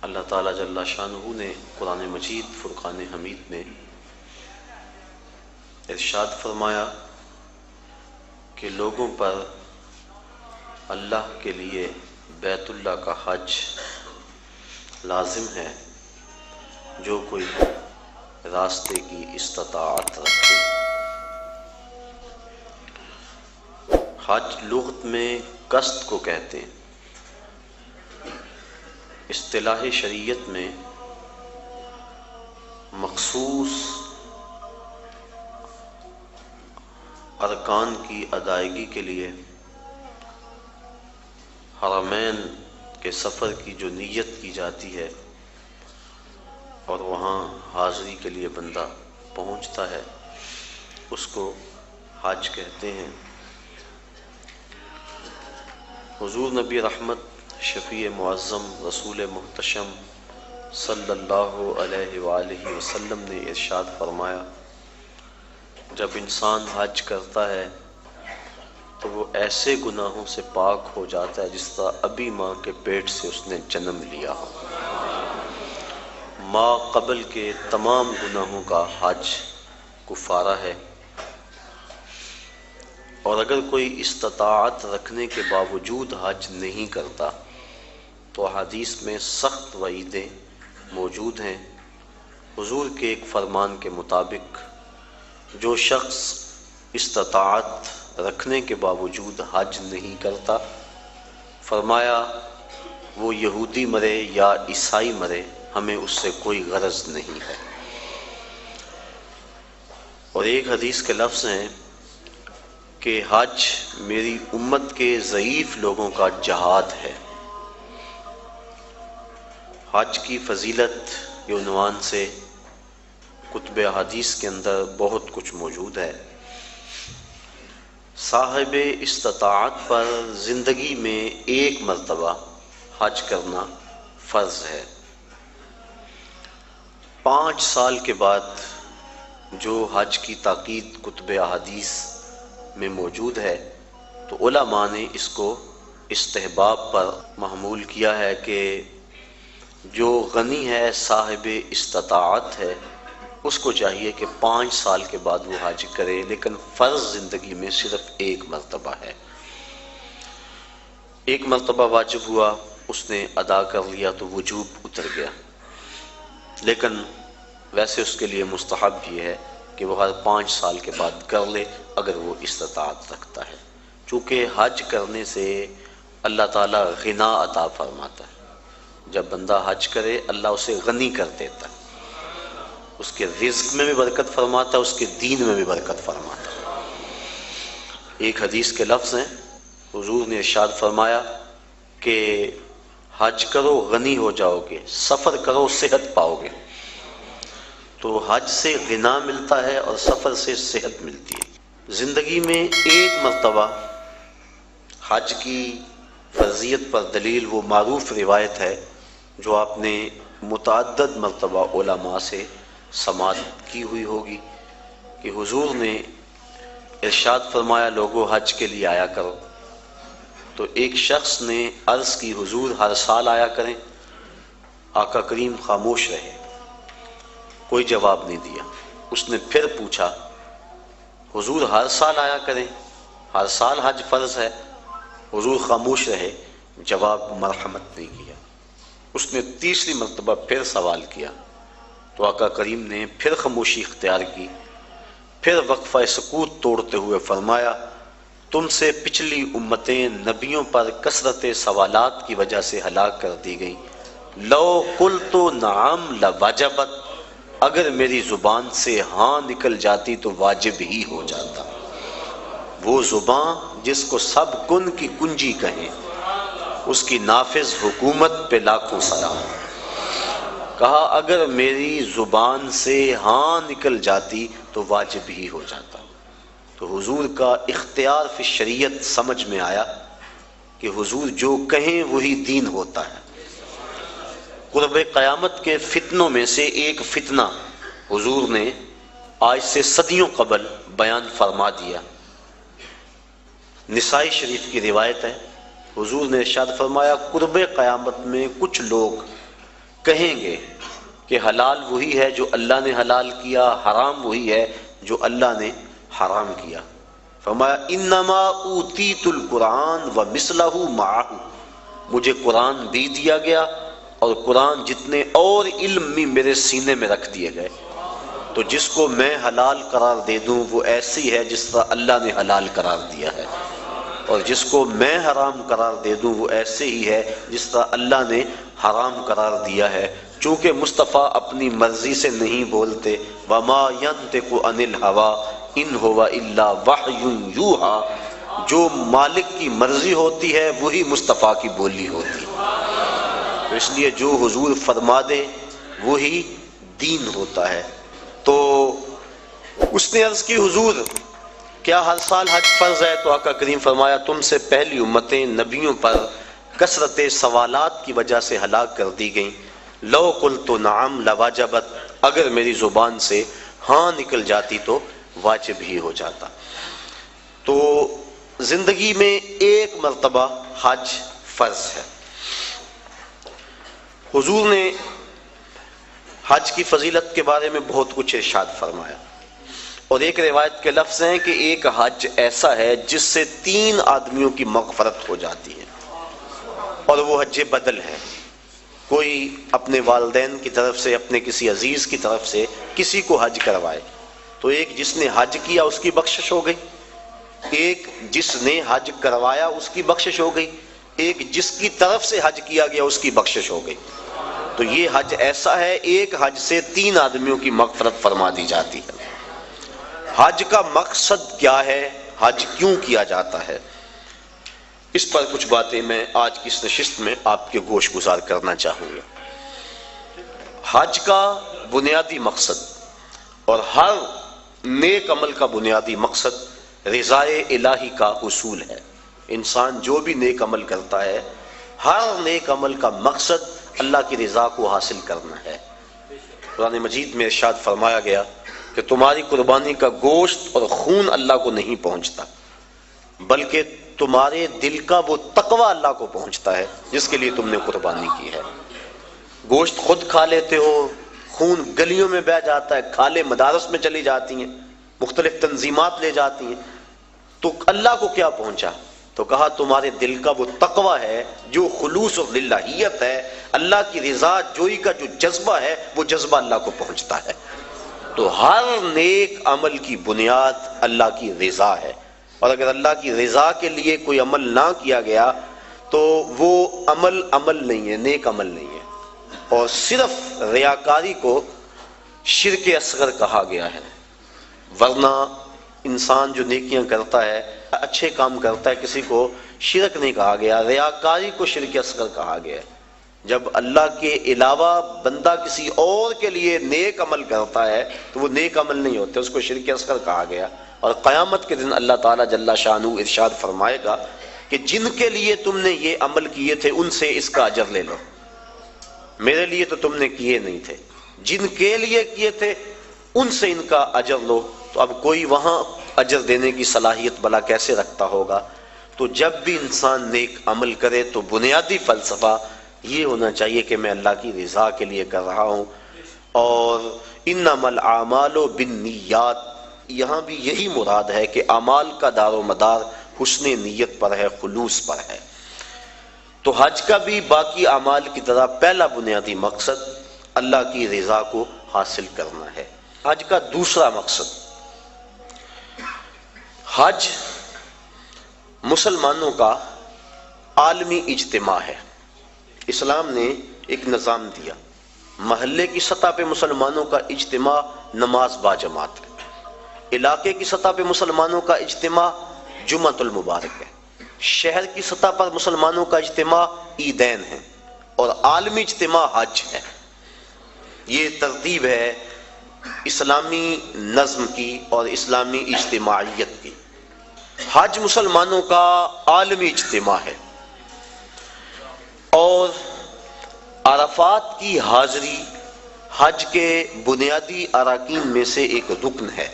اللہ تعالیٰ جل شانہ نے قرآن مجید فرقان حمید میں ارشاد فرمایا کہ لوگوں پر اللہ کے لیے بیت اللہ کا حج لازم ہے جو کوئی راستے کی استطاعت رکھے۔ حج لغت میں قصد کو کہتے ہیں، اصطلاح شریعت میں مخصوص ارکان کی ادائیگی کے لیے حرمین کے سفر کی جو نیت کی جاتی ہے اور وہاں حاضری کے لیے بندہ پہنچتا ہے اس کو حج کہتے ہیں۔ حضور نبی رحمت شفیع معظم رسول محتشم صلی اللہ علیہ وآلہ وسلم نے ارشاد فرمایا، جب انسان حج کرتا ہے تو وہ ایسے گناہوں سے پاک ہو جاتا ہے جس طرح ابھی ماں کے پیٹ سے اس نے جنم لیا ہو۔ ماں قبل کے تمام گناہوں کا حج کفارہ ہے، اور اگر کوئی استطاعت رکھنے کے باوجود حج نہیں کرتا تو حدیث میں سخت وعیدیں موجود ہیں۔ حضور کے ایک فرمان کے مطابق جو شخص استطاعت رکھنے کے باوجود حج نہیں کرتا، فرمایا وہ یہودی مرے یا عیسائی مرے، ہمیں اس سے کوئی غرض نہیں ہے۔ اور ایک حدیث کے لفظ ہیں کہ حج میری امت کے ضعیف لوگوں کا جہاد ہے۔ حج کی فضیلت کے عنوان سے کتب حدیث کے اندر بہت کچھ موجود ہے۔ صاحب استطاعت پر زندگی میں ایک مرتبہ حج کرنا فرض ہے۔ 5 سال کے بعد جو حج کی تاکید کتب احادیث میں موجود ہے تو علماء نے اس کو استحباب پر محمول کیا ہے کہ جو غنی ہے، صاحب استطاعت ہے، اس کو چاہیے کہ 5 سال کے بعد وہ حج کرے، لیکن فرض زندگی میں صرف ایک مرتبہ ہے۔ ایک مرتبہ واجب ہوا، اس نے ادا کر لیا تو وجوب اتر گیا، لیکن ویسے اس کے لیے مستحب یہ ہے کہ وہ ہر 5 سال کے بعد کر لے اگر وہ استطاعت رکھتا ہے، چونکہ حج کرنے سے اللہ تعالیٰ غنا عطا فرماتا ہے۔ جب بندہ حج کرے اللہ اسے غنی کر دیتا ہے، اس کے رزق میں بھی برکت فرماتا ہے، اس کے دین میں بھی برکت فرماتا ہے۔ ایک حدیث کے لفظ ہیں، حضور نے ارشاد فرمایا کہ حج کرو غنی ہو جاؤ گے، سفر کرو صحت پاؤ گے۔ تو حج سے غنا ملتا ہے اور سفر سے صحت ملتی ہے۔ زندگی میں ایک مرتبہ حج کی فرضیت پر دلیل وہ معروف روایت ہے جو آپ نے متعدد مرتبہ علماء سے سماعت کی ہوئی ہوگی کہ حضور نے ارشاد فرمایا لوگوں حج کے لیے آیا کرو۔ تو ایک شخص نے عرض کی حضور ہر سال آیا کریں؟ آقا کریم خاموش رہے، کوئی جواب نہیں دیا۔ اس نے پھر پوچھا حضور ہر سال آیا کریں، ہر سال حج فرض ہے؟ حضور خاموش رہے، جواب مرحمت نہیں کیا۔ اس نے تیسری مرتبہ پھر سوال کیا تو آقا کریم نے پھر خاموشی اختیار کی، پھر وقفہ سکوت توڑتے ہوئے فرمایا تم سے پچھلی امتیں نبیوں پر کثرت سوالات کی وجہ سے ہلاک کر دی گئیں، لو قلت نعم لوجبت، اگر میری زبان سے ہاں نکل جاتی تو واجب ہی ہو جاتا۔ وہ زبان جس کو سب کن کی کنجی کہیں، اس کی نافذ حکومت پہ لاکھوں سلام۔ کہا اگر میری زبان سے ہاں نکل جاتی تو واجب ہی ہو جاتا۔ تو حضور کا اختیار فی شریعت سمجھ میں آیا کہ حضور جو کہیں وہی دین ہوتا ہے۔ قرب قیامت کے فتنوں میں سے ایک فتنہ حضور نے آج سے صدیوں قبل بیان فرما دیا۔ نسائی شریف کی روایت ہے، حضور نے ارشاد فرمایا قرب قیامت میں کچھ لوگ کہیں گے کہ حلال وہی ہے جو اللہ نے حلال کیا، حرام وہی ہے جو اللہ نے حرام کیا۔ فرمایا انما اوتیت القرآن ومثلہ معہ، مجھے قرآن بھی دیا گیا اور قرآن جتنے اور علم بھی میرے سینے میں رکھ دیے گئے۔ تو جس کو میں حلال قرار دے دوں وہ ایسی ہے جس طرح اللہ نے حلال قرار دیا ہے، اور جس کو میں حرام قرار دے دوں وہ ایسے ہی ہے جس طرح اللہ نے حرام قرار دیا ہے۔ چونکہ مصطفیٰ اپنی مرضی سے نہیں بولتے، وما ینطق عن الہویٰ ان ہوا الا وحی یوحیٰ، جو مالک کی مرضی ہوتی ہے وہی مصطفیٰ کی بولی ہوتی ہے۔ تو اس لیے جو حضور فرما دے وہی دین ہوتا ہے۔ تو اس نے عرض کی حضور کیا ہر سال حج فرض ہے؟ تو آقا کریم فرمایا تم سے پہلی امتیں نبیوں پر کثرت سوالات کی وجہ سے ہلاک کر دی گئیں۔ لو قلت نعم لواجبت، اگر میری زبان سے ہاں نکل جاتی تو واجب ہی ہو جاتا۔ تو زندگی میں ایک مرتبہ حج فرض ہے۔ حضور نے حج کی فضیلت کے بارے میں بہت کچھ ارشاد فرمایا، اور ایک روایت کے لفظ ہیں کہ ایک حج ایسا ہے جس سے 3 آدمیوں کی مغفرت ہو جاتی ہے، اور وہ حج بدل ہے۔ کوئی اپنے والدین کی طرف سے، اپنے کسی عزیز کی طرف سے کسی کو حج کروائے تو ایک جس نے حج کیا اس کی بخشش ہو گئی، ایک جس نے حج کروایا اس کی بخشش ہو گئی، ایک جس کی طرف سے حج کیا گیا اس کی بخشش ہو گئی۔ تو یہ حج ایسا ہے، ایک حج سے 3 آدمیوں کی مغفرت فرما دی جاتی ہے۔ حج کا مقصد کیا ہے؟ حج کیوں کیا جاتا ہے؟ اس پر کچھ باتیں میں آج کی اس نشست میں آپ کے گوش گزار کرنا چاہوں گا۔ حج کا بنیادی مقصد اور ہر نیک عمل کا بنیادی مقصد رضائے الہی کا حصول ہے۔ انسان جو بھی نیک عمل کرتا ہے، ہر نیک عمل کا مقصد اللہ کی رضا کو حاصل کرنا ہے۔ قرآن مجید میں ارشاد فرمایا گیا کہ تمہاری قربانی کا گوشت اور خون اللہ کو نہیں پہنچتا، بلکہ تمہارے دل کا وہ تقوی اللہ کو پہنچتا ہے جس کے لیے تم نے قربانی کی ہے۔ گوشت خود کھا لیتے ہو، خون گلیوں میں بہہ جاتا ہے، کھالیں مدارس میں چلی جاتی ہیں، مختلف تنظیمات لے جاتی ہیں، تو اللہ کو کیا پہنچا؟ تو کہا تمہارے دل کا وہ تقوی ہے جو خلوص اور للہیت ہے، اللہ کی رضا جوئی کا جو جذبہ ہے وہ جذبہ اللہ کو پہنچتا ہے۔ تو ہر نیک عمل کی بنیاد اللہ کی رضا ہے، اور اگر اللہ کی رضا کے لیے کوئی عمل نہ کیا گیا تو وہ عمل نہیں ہے، نیک عمل نہیں ہے۔ اور صرف ریاکاری کو شرک اصغر کہا گیا ہے، ورنہ انسان جو نیکیاں کرتا ہے، اچھے کام کرتا ہے، کسی کو شرک نہیں کہا گیا، ریاکاری کو شرک اصغر کہا گیا ہے۔ جب اللہ کے علاوہ بندہ کسی اور کے لیے نیک عمل کرتا ہے تو وہ نیک عمل نہیں ہوتے، اس کو شرک اصغر کہا گیا۔ اور قیامت کے دن اللہ تعالیٰ جل شانہ ارشاد فرمائے گا کہ جن کے لیے تم نے یہ عمل کیے تھے ان سے اس کا اجر لے لو، میرے لیے تو تم نے کیے نہیں تھے، جن کے لیے کیے تھے ان سے ان کا اجر لو۔ تو اب کوئی وہاں اجر دینے کی صلاحیت بلا کیسے رکھتا ہوگا؟ تو جب بھی انسان نیک عمل کرے تو بنیادی فلسفہ یہ ہونا چاہیے کہ میں اللہ کی رضا کے لیے کر رہا ہوں۔ اور انما الاعمال بالنیات، یہاں بھی یہی مراد ہے کہ اعمال کا دار و مدار حسن نیت پر ہے، خلوص پر ہے۔ تو حج کا بھی باقی اعمال کی طرح پہلا بنیادی مقصد اللہ کی رضا کو حاصل کرنا ہے۔ حج کا دوسرا مقصد، حج مسلمانوں کا عالمی اجتماع ہے۔ اسلام نے ایک نظام دیا، محلے کی سطح پہ مسلمانوں کا اجتماع نماز با جماعت ہے، علاقے کی سطح پہ مسلمانوں کا اجتماع جمعۃ المبارک ہے، شہر کی سطح پر مسلمانوں کا اجتماع عیدین ہے، اور عالمی اجتماع حج ہے۔ یہ ترتیب ہے اسلامی نظم کی اور اسلامی اجتماعیت کی۔ حج مسلمانوں کا عالمی اجتماع ہے، اور عرفات کی حاضری حج کے بنیادی اراکین میں سے ایک رکن ہے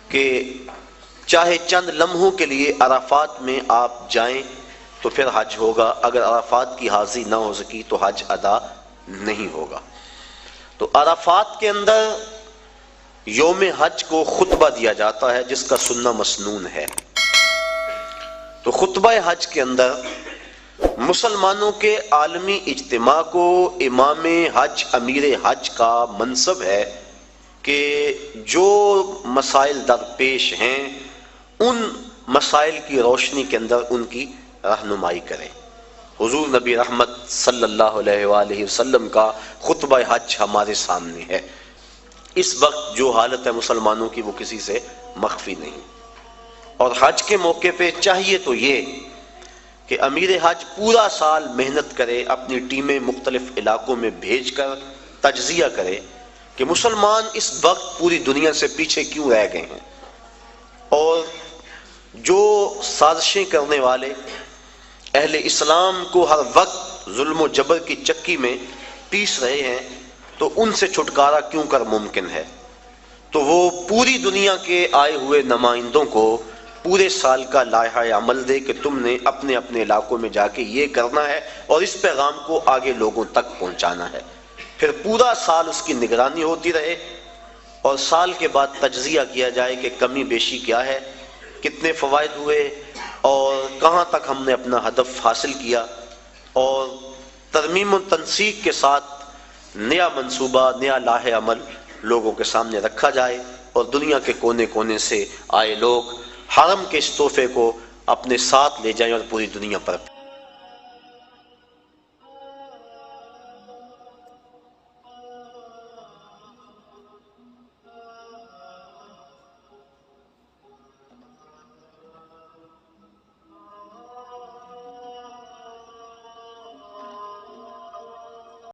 کہ چاہے چند لمحوں کے لیے عرفات میں آپ جائیں تو پھر حج ہوگا، اگر عرفات کی حاضری نہ ہو سکی تو حج ادا نہیں ہوگا۔ تو عرفات کے اندر یوم حج کو خطبہ دیا جاتا ہے جس کا سننا مسنون ہے۔ تو خطبہ حج کے اندر مسلمانوں کے عالمی اجتماع کو امام حج، امیر حج کا منصب ہے کہ جو مسائل درپیش ہیں ان مسائل کی روشنی کے اندر ان کی رہنمائی کریں۔ حضور نبی رحمت صلی اللہ علیہ وآلہ وسلم کا خطبہ حج ہمارے سامنے ہے۔ اس وقت جو حالت ہے مسلمانوں کی وہ کسی سے مخفی نہیں، اور حج کے موقع پہ چاہیے تو یہ کہ امیر حج پورا سال محنت کرے، اپنی ٹیمیں مختلف علاقوں میں بھیج کر تجزیہ کرے کہ مسلمان اس وقت پوری دنیا سے پیچھے کیوں رہ گئے ہیں، اور جو سازشیں کرنے والے اہل اسلام کو ہر وقت ظلم و جبر کی چکی میں پیس رہے ہیں تو ان سے چھٹکارا کیوں کر ممکن ہے۔ تو وہ پوری دنیا کے آئے ہوئے نمائندوں کو پورے سال کا لائحہ عمل دے کہ تم نے اپنے اپنے علاقوں میں جا کے یہ کرنا ہے اور اس پیغام کو آگے لوگوں تک پہنچانا ہے۔ پھر پورا سال اس کی نگرانی ہوتی رہے اور سال کے بعد تجزیہ کیا جائے کہ کمی بیشی کیا ہے، کتنے فوائد ہوئے اور کہاں تک ہم نے اپنا ہدف حاصل کیا، اور ترمیم و تنسیق کے ساتھ نیا منصوبہ، نیا لائحہ عمل لوگوں کے سامنے رکھا جائے، اور دنیا کے کونے کونے سے آئے لوگ حرم کے اس تحفے کو اپنے ساتھ لے جائیں اور پوری دنیا پر